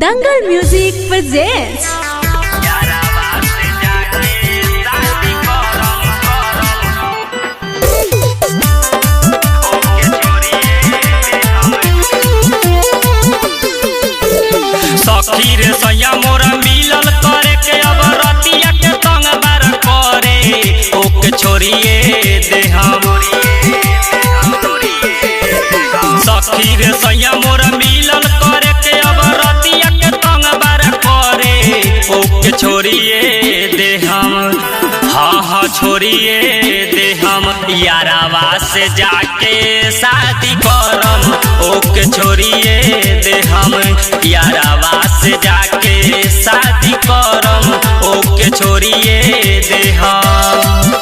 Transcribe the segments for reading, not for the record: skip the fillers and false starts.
दंगल music presents. सखी रे सैया मोरा मिलल करे के अब रतिया के तंग बार करे ओके छोड़िए दे हम। सखी रे सैया मोरा मिलल करे के अब रतिया के तंग बार करे ओके छोड़िए दे हम। हाँ छोड़िए दे हम यारावा से जाके शादी करम ओके छोड़िए दे हम। यारावा से जाके शादी करम ओके छोड़िए दे हम।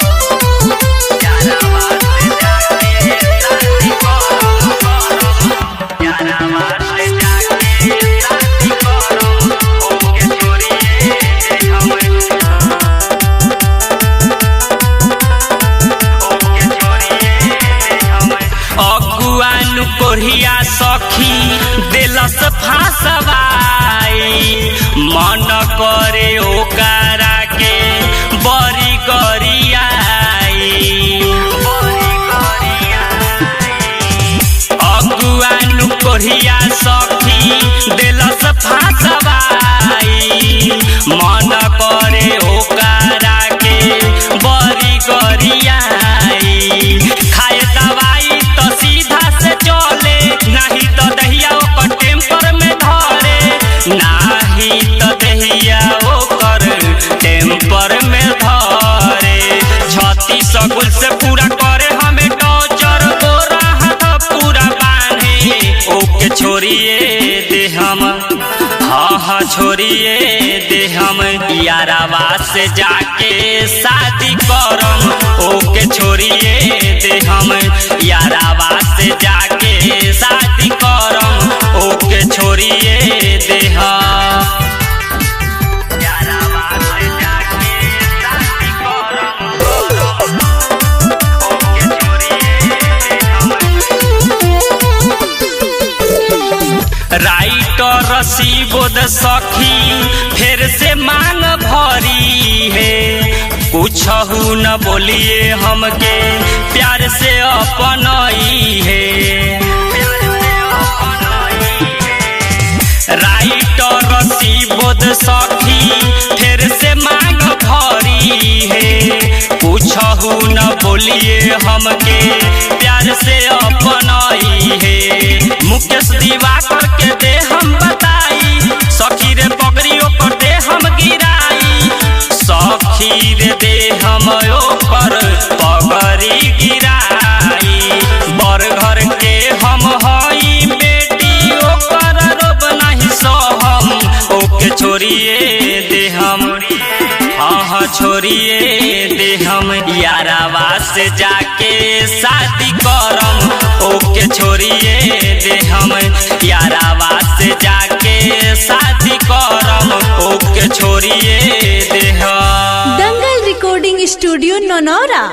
कोरिया सखी दिलस फांसवाई मन करे ओकरा के बड़ी गरियाई। अगुआनु कोरिया सखी दिलस फांसवाई मन करे ओकरा के बड़ी गरियाई। खाए दवाई तो सीधा से चले नहीं तो दहिया ओकर टेम्पर में धरे नहीं तो दहिया ओकर टेम्पर में धरे। छत्ती सगुल से पूरा करे हमें टॉर्चर गोरा हाथ पूरा बांधे ओके छोड़िए दे हम। हाँ छोड़िए दे हम यारावा से जाके शादी करम ओके छोड़िए दे हम। यारावा से जाके शादी करम ओके छोड़िए दे हम। यारावा से जाके शादी करम ओके छोड़िए दे हम। राइटर रसीबोद सखी फिर से मांग भरी है कुछहू न बोलिए हमके प्यार से अपनाई है। राइटर रसीबोद सखी फिर से मांग भरी है कुछहू न बोलिए हमके प्यार से अपनाई है। मुकेश दिवाकर के दे हम बताई सखी रे पगड़ी ओपर दे हम गिराई। सखी रे दे हम ओपर पगड़ी गिराई। बर घर के हम हई बेटी ओकर रोब नहीं सहम ओके छोड़िए दे हम। हाँ छोड़िए दे हम यारावा से जाके शादी करम ओके छोड़िए दे हम। यारावा से जाके शादी करम ओके छोड़िए दे हम। दंगल रिकॉर्डिंग स्टूडियो नौनौरा।